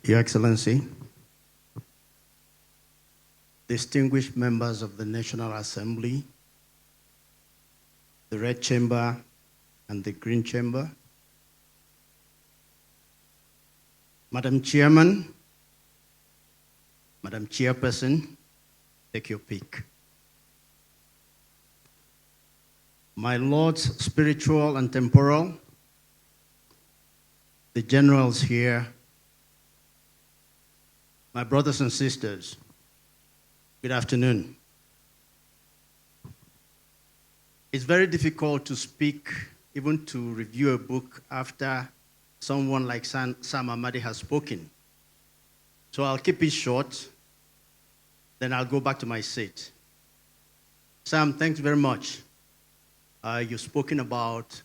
Your Excellency, distinguished members of the National Assembly, the Red Chamber and the Green Chamber, Madam Chairman, Madam Chairperson, take your pick. My lords, spiritual and temporal, the generals here, my brothers and sisters, good afternoon. It's very difficult to speak, even to review a book after someone like Sam Amadi has spoken. So I'll keep it short, then I'll go back to my seat. Sam, thanks very much. You've spoken about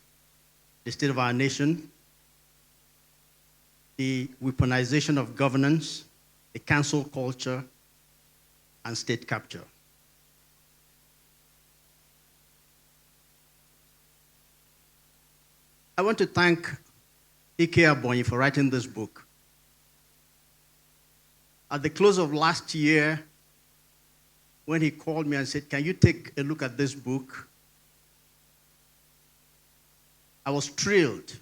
the state of our nation, the weaponization of governance, the cancel culture, and state capture. I want to thank Ike Abonyi for writing this book. At the close of last year, when he called me and said, "Can you take a look at this book?" I was thrilled.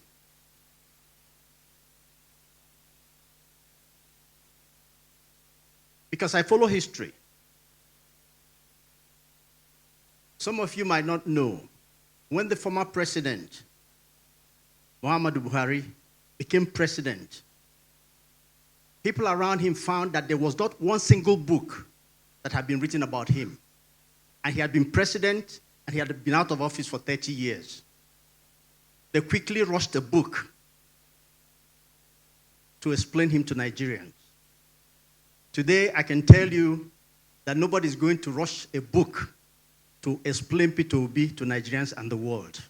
Because I follow history. Some of you might not know, when the former president, Muhammadu Buhari, became president, people around him found that there was not one single book that had been written about him. And he had been president, and he had been out of office for 30 years. They quickly rushed a book to explain him to Nigerians. Today, I can tell you that nobody is going to rush a book to explain Peter Obi to Nigerians and the world.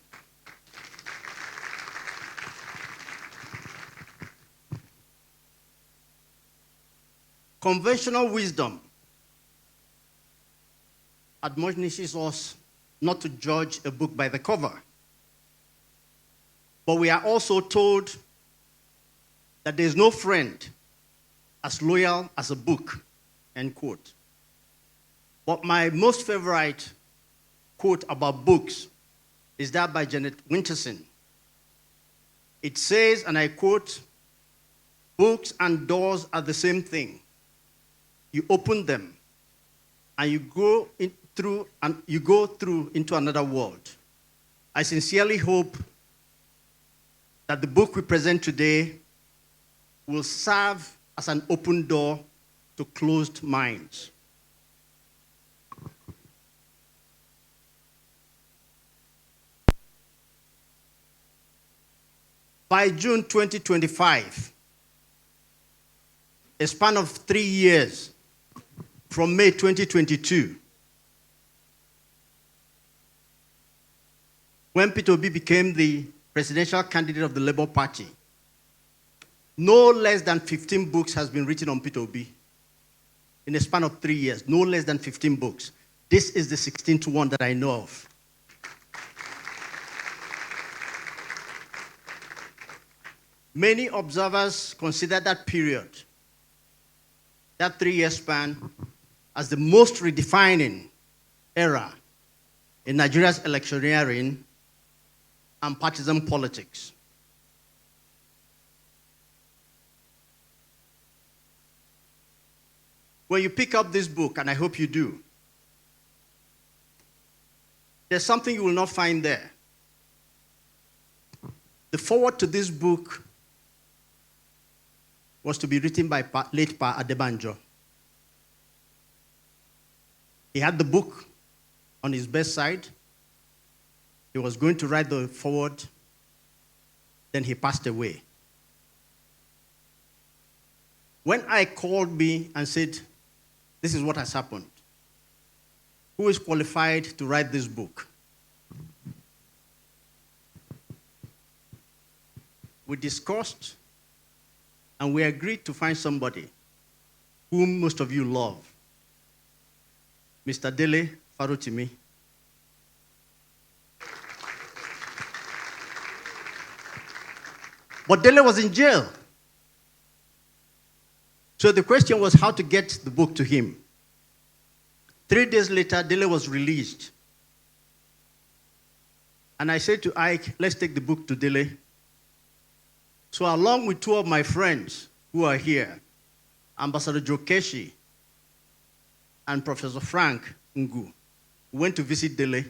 Conventional wisdom admonishes us not to judge a book by the cover. But we are also told that there is no friend as loyal as a book, end quote. But my most favorite quote about books is that by Janet Winterson. It says, and I quote, "Books and doors are the same thing. You open them, and you go through into another world." I sincerely hope that the book we present today will serve as an open door to closed minds. By June 2025, a span of 3 years from May 2022, when Peter Obi became the presidential candidate of the Labour Party, no less than 15 books has been written on Peter Obi in a span of 3 years. No less than 15 books. This is the 16th one that I know of. Many observers consider that period, that 3-year span, as the most redefining era in Nigeria's electioneering and partisan politics. When you pick up this book, and I hope you do, there's something you will not find there. The foreword to this book was to be written by late Pa Adebanjo. He had the book on his bedside. He was going to write the foreword. Then he passed away. When I called me and said, "This is what has happened. Who is qualified to write this book?" We discussed, and we agreed to find somebody whom most of you love, Mr. Dele Farotimi. But Dele was in jail. So the question was how to get the book to him. 3 days later, Dele was released. And I said to Ike, let's take the book to Dele. So along with 2 of my friends who are here, Ambassador Jokeshi and Professor Frank Ngu, went to visit Dele.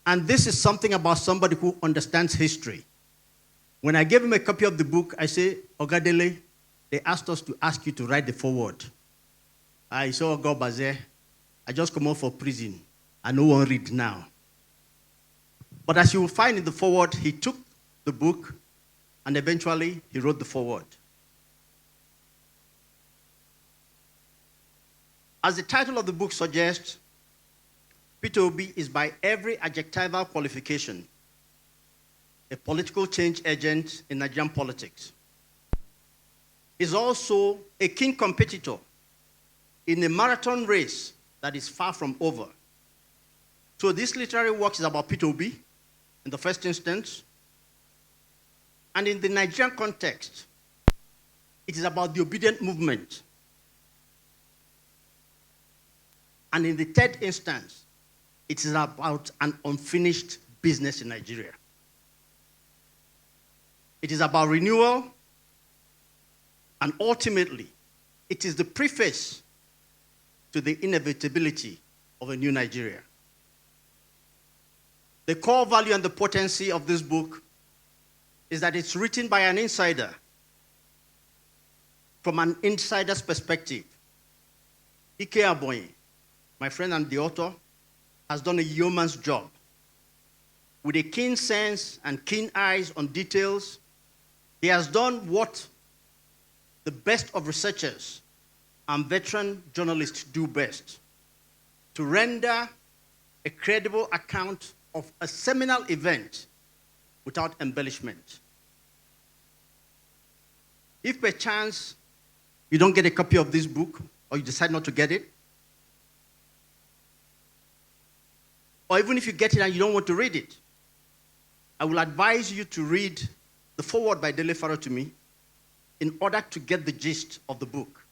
And this is something about somebody who understands history. When I gave him a copy of the book, I said, Oga Dele, they asked us to ask you to write the foreword. I saw Oga Baze, I just come out for prison, and no one read now. But as you will find in the foreword, he took the book, and eventually he wrote the foreword. As the title of the book suggests, Peter Obi is by every adjectival qualification a political change agent in Nigerian politics. He's also a keen competitor in a marathon race that is far from over. So this literary work is about Peter Obi in the first instance. And in the Nigerian context, it is about the obedient movement. And in the third instance, it is about an unfinished business in Nigeria. It is about renewal, and ultimately, it is the preface to the inevitability of a new Nigeria. The core value and the potency of this book is that it's written by an insider from an insider's perspective. Ike Abonyi, my friend and the author, has done a yeoman's job with a keen sense and keen eyes on details. He has done what the best of researchers and veteran journalists do best, to render a credible account of a seminal event without embellishment. If perchance you don't get a copy of this book, or you decide not to get it, or even if you get it and you don't want to read it, I will advise you to read the foreword by Dele Farotimi in order to get the gist of the book.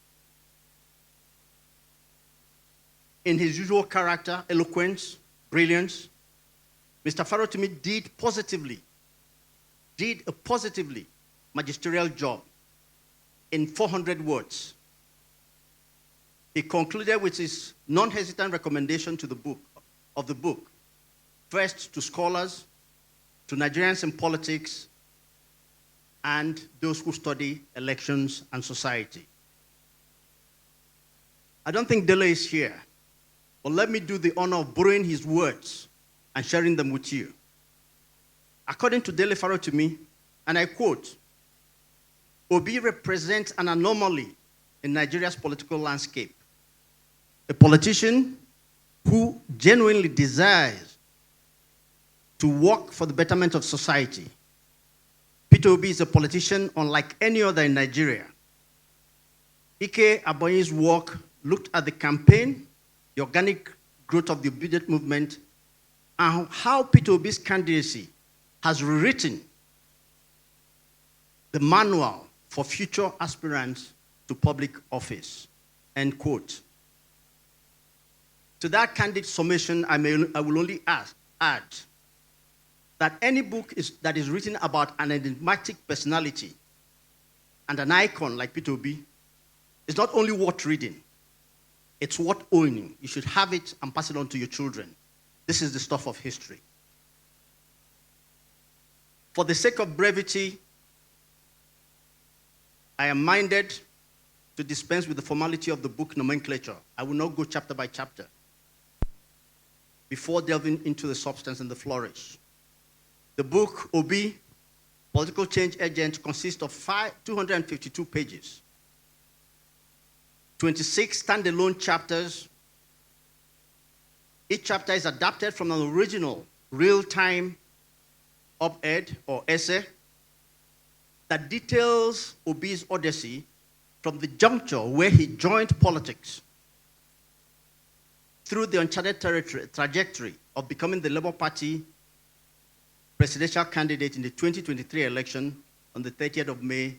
In his usual character, eloquence, brilliance, Mr. Farotimi did a positively magisterial job in 400 words. He concluded with his non-hesitant recommendation to the book, first to scholars, to Nigerians in politics, and those who study elections and society. I don't think Dele is here, but let me do the honor of borrowing his words and sharing them with you. According to Dele Farotimi, and I quote, Obi represents an anomaly in Nigeria's political landscape. A politician who genuinely desires to work for the betterment of society. Peter Obi is a politician unlike any other in Nigeria. Ike Abonyi's work looked at the campaign, the organic growth of the obedient movement, and how Peter Obi's candidacy has rewritten the manual for future aspirants to public office, end quote. To that candid summation, I will only add that any book that is written about an enigmatic personality and an icon like Peter Obi is not only worth reading, it's worth owning. You should have it and pass it on to your children. This is the stuff of history. For the sake of brevity, I am minded to dispense with the formality of the book nomenclature. I will not go chapter by chapter before delving into the substance and the flourish. The book, Obi, Political Change Agent, consists of 252 pages, 26 standalone chapters. Each chapter is adapted from an original real-time op-ed or essay that details Obi's odyssey from the juncture where he joined politics through the uncharted trajectory of becoming the Labour Party presidential candidate in the 2023 election on the 30th of May,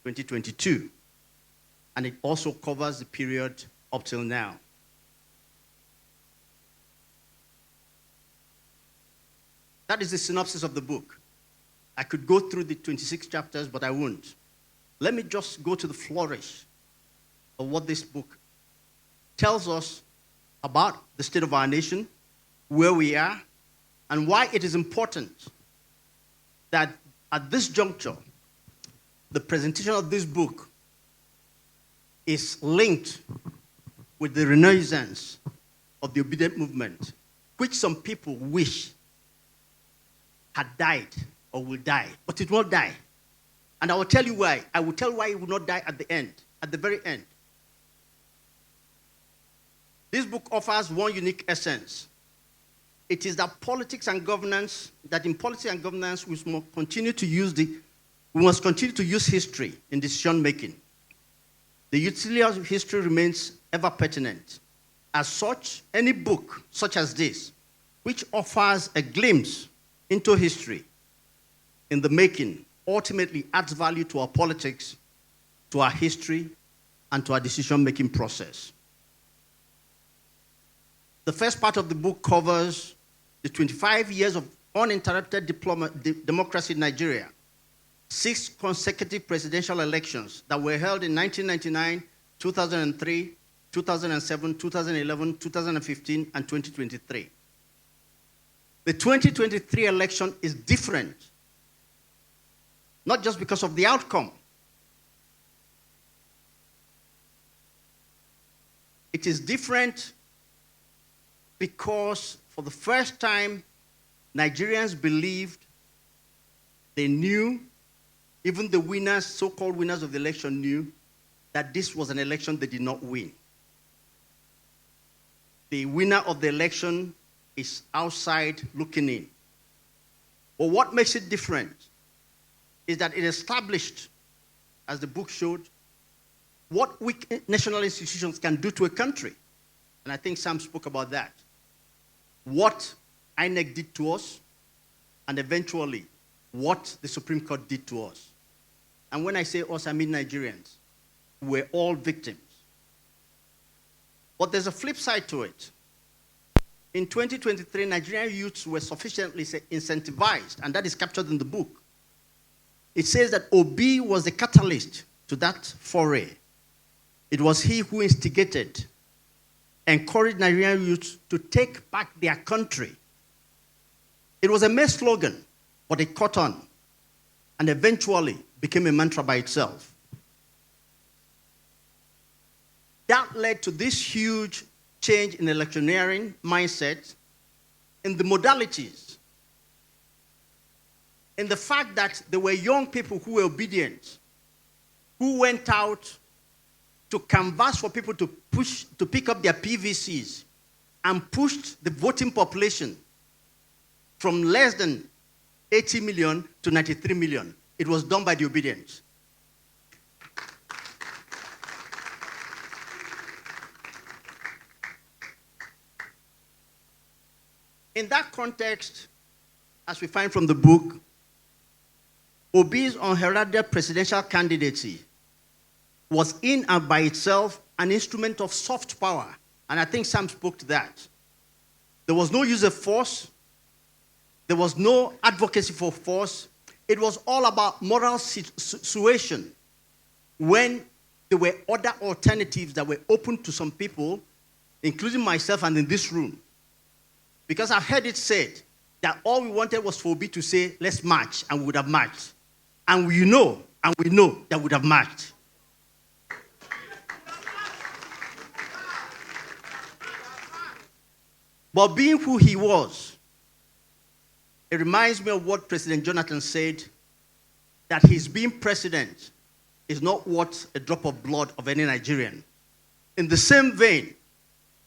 2022. And it also covers the period up till now. That is the synopsis of the book. I could go through the 26 chapters, but I won't. Let me just go to the flourish of what this book tells us about the state of our nation, where we are, and why it is important that at this juncture, the presentation of this book is linked with the renaissance of the obedient movement, which some people wish had died or will die, but it won't die. And I will tell you why. I will tell why it will not die at the end, at the very end. This book offers one unique essence. It is that politics and governance, that in politics and governance, we must continue to use history in decision making. The utility of history remains ever pertinent. As such, any book such as this, which offers a glimpse into history in the making, ultimately adds value to our politics, to our history, and to our decision-making process. The first part of the book covers the 25 years of uninterrupted democracy in Nigeria, 6 consecutive presidential elections that were held in 1999, 2003, 2007, 2011, 2015, and 2023. The 2023 election is different, not just because of the outcome. It is different because for the first time, Nigerians believed, they knew, even the winners, so-called winners of the election knew, that this was an election they did not win. The winner of the election is outside looking in. But what makes it different is that it established, as the book showed, what weak national institutions can do to a country. And I think Sam spoke about that. What INEC did to us, and eventually what the Supreme Court did to us. And when I say us, I mean Nigerians. We're all victims. But there's a flip side to it. In 2023, Nigerian youths were sufficiently incentivized, and that is captured in the book. It says that Obi was the catalyst to that foray. It was he who instigated, encouraged Nigerian youths to take back their country. It was a mere slogan, but it caught on, and eventually became a mantra by itself. That led to this huge change in electioneering mindset, in the modalities, in the fact that there were young people who were obedient, who went out to canvass for people to pick up their PVCs and pushed the voting population from less than 80 million to 93 million. It was done by the obedient. In that context, as we find from the book, Obi's unheralded presidential candidacy was in and by itself an instrument of soft power. And I think Sam spoke to that. There was no use of force. There was no advocacy for force. It was all about moral suasion when there were other alternatives that were open to some people, including myself and in this room. Because I've heard it said that all we wanted was for Obi to say, let's march, and we would have marched. And we know that we would have marched. But being who he was, it reminds me of what President Jonathan said, that his being president is not worth a drop of blood of any Nigerian. In the same vein,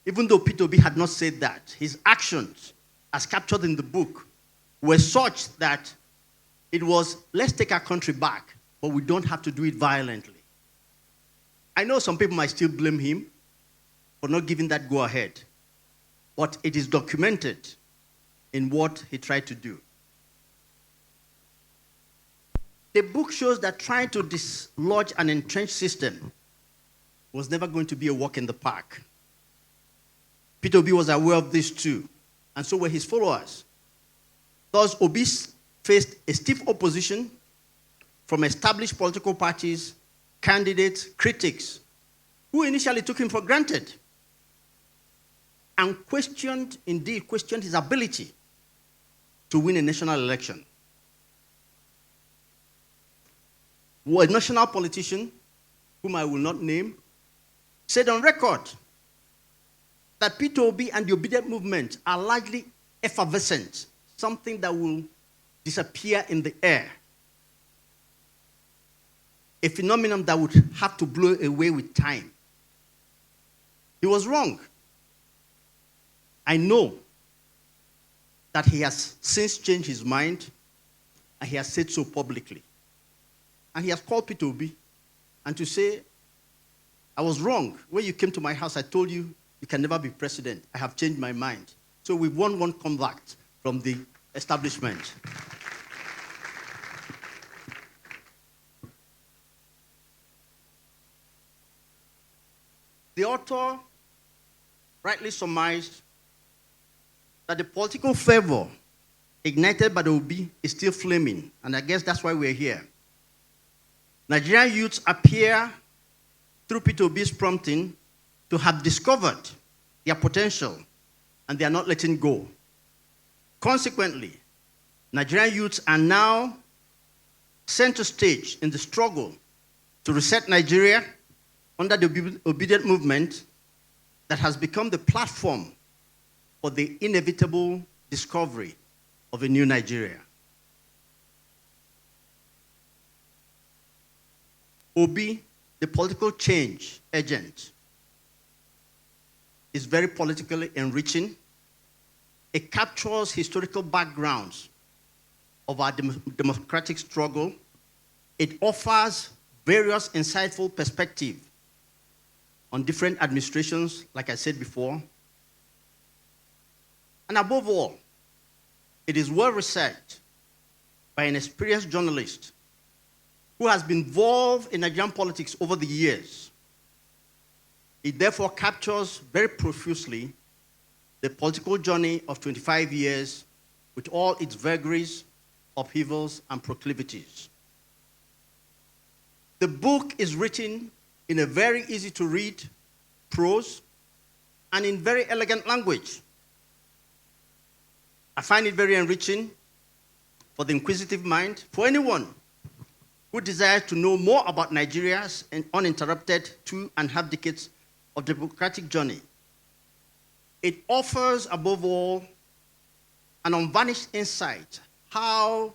even though Peter Obi had not said that, his actions, as captured in the book, were such that it was, let's take our country back, but we don't have to do it violently. I know some people might still blame him for not giving that go-ahead, but it is documented in what he tried to do. The book shows that trying to dislodge an entrenched system was never going to be a walk in the park. Peter Obi was aware of this too, and so were his followers. Thus, Obi faced a stiff opposition from established political parties, candidates, critics, who initially took him for granted and questioned his ability to win a national election. A national politician, whom I will not name, said on record that Peter Obi and the obedient movement are largely effervescent, something that will disappear in the air, a phenomenon that would have to blow away with time. He was wrong. I know that he has since changed his mind, and he has said so publicly. And he has called Peter Obi and to say, I was wrong. When you came to my house, I told you you can never be president. I have changed my mind. So we've won one contact from the establishment. The author rightly surmised that the political fervor ignited by the Obi is still flaming, and I guess that's why we're here. Nigerian youths appear, through Peter Obi's prompting, to have discovered their potential, and they are not letting go. Consequently, Nigerian youths are now center stage in the struggle to reset Nigeria under the obedient movement that has become the platform for the inevitable discovery of a new Nigeria. Obi, the political change agent, is very politically enriching. It captures historical backgrounds of our democratic struggle. It offers various insightful perspectives on different administrations, like I said before. And above all, it is well researched by an experienced journalist who has been involved in Nigerian politics over the years. It therefore captures very profusely the political journey of 25 years with all its vagaries, upheavals, and proclivities. The book is written in a very easy-to-read prose and in very elegant language. I find it very enriching for the inquisitive mind, for anyone who desires to know more about Nigeria's uninterrupted 2.5 decades of democratic journey. It offers, above all, an unvarnished insight how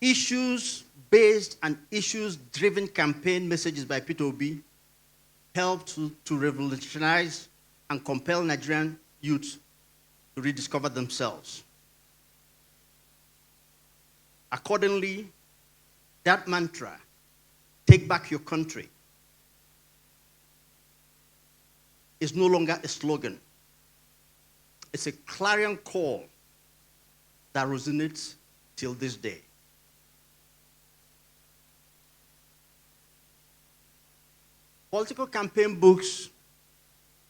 issues-based and issues-driven campaign messages by Peter Obi help to revolutionize and compel Nigerian youth to rediscover themselves. Accordingly, that mantra, take back your country, is no longer a slogan. It's a clarion call that resonates till this day. Political campaign books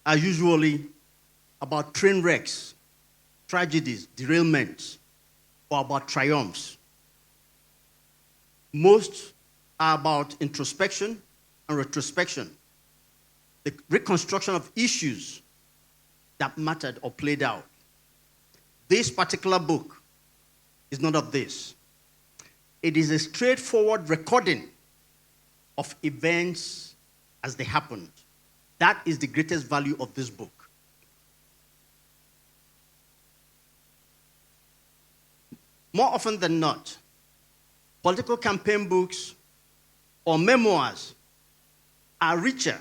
are usually about train wrecks, tragedies, derailments, or about triumphs. Most are about introspection and retrospection, the reconstruction of issues that mattered or played out. This particular book is none of this. It is a straightforward recording of events as they happened. That is the greatest value of this book. More often than not, political campaign books or memoirs are richer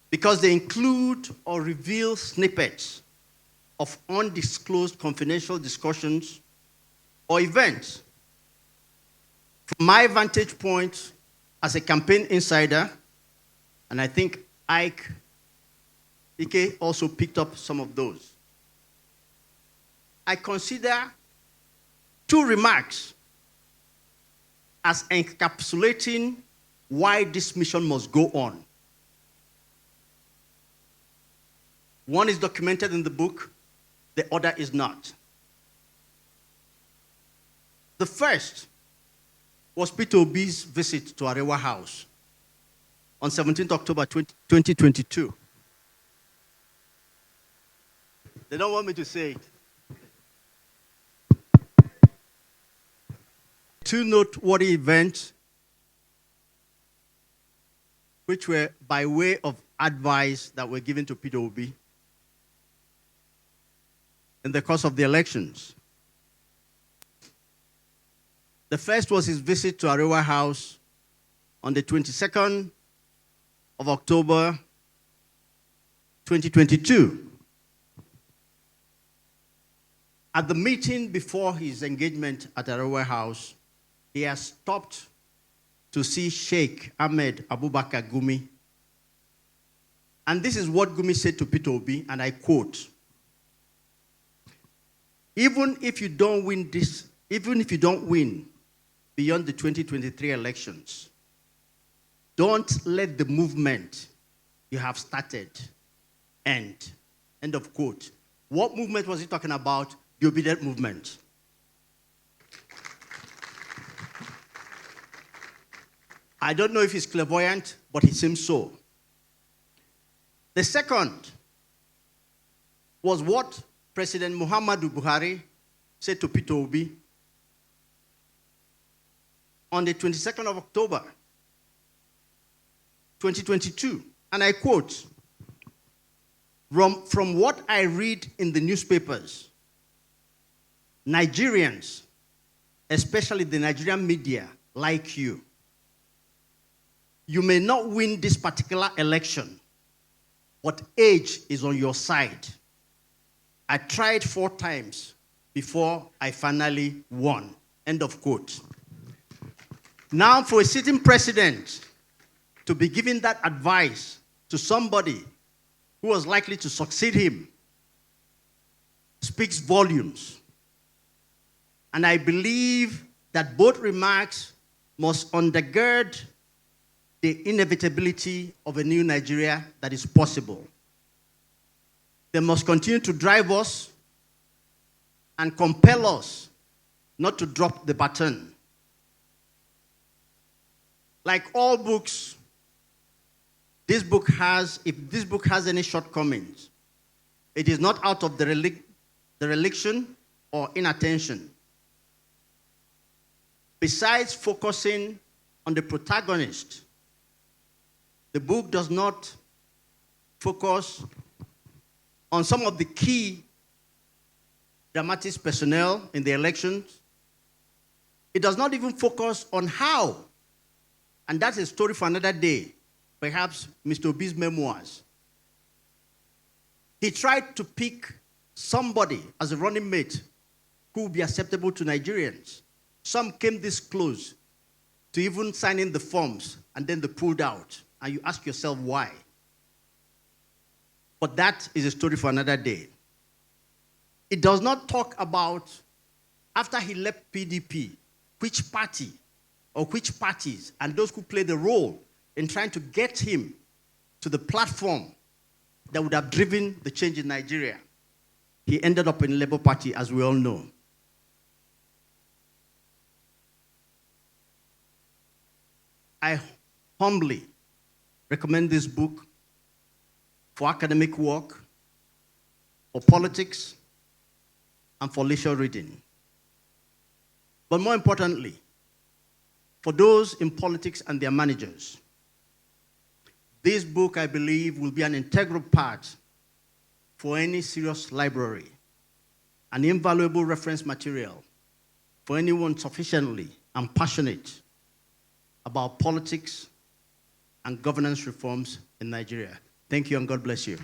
because they include or reveal snippets of undisclosed confidential discussions or events. From my vantage point as a campaign insider, and I think Ike also picked up some of those, I consider two remarks as encapsulating why this mission must go on. One is documented in the book, the other is not. The first was Peter Obi's visit to Arewa House on 17th October 2022. They don't want me to say it. Two noteworthy events which were by way of advice that were given to Peter Obi in the course of the elections. The first was his visit to Arewa House on the 22nd of October 2022. At the meeting before his engagement at Arewa House, he has stopped to see Sheikh Ahmed Abubakar Gumi. And this is what Gumi said to Peter Obi, and I quote, even if you don't win beyond the 2023 elections, don't let the movement you have started end. End of quote. What movement was he talking about? The obedient movement. I don't know if he's clairvoyant, but he seems so. The second was what President Muhammadu Buhari said to Peter Obi on the 22nd of October, 2022. And I quote, from what I read in the newspapers, Nigerians, especially the Nigerian media, like you may not win this particular election, but age is on your side. I tried 4 times before I finally won. End of quote. Now, for a sitting president to be giving that advice to somebody who was likely to succeed him speaks volumes. And I believe that both remarks must undergird the inevitability of a new Nigeria that is possible. They must continue to drive us and compel us not to drop the baton. Like all books, if this book has any shortcomings, it is not out of the dereliction or inattention. Besides focusing on the protagonist, the book does not focus on some of the key dramatis personnel in the elections. It does not even focus on how, and that's a story for another day, perhaps Mr. Obi's memoirs. He tried to pick somebody as a running mate who would be acceptable to Nigerians. Some came this close to even signing the forms, and then they pulled out. And you ask yourself why. But that is a story for another day. It does not talk about, after he left PDP, which party or which parties and those who played the role in trying to get him to the platform that would have driven the change in Nigeria. He ended up in the Labour Party, as we all know. I humbly recommend this book for academic work, for politics, and for leisure reading. But more importantly, for those in politics and their managers, this book, I believe, will be an integral part for any serious library, an invaluable reference material for anyone sufficiently and passionate about politics and governance reforms in Nigeria. Thank you, and God bless you.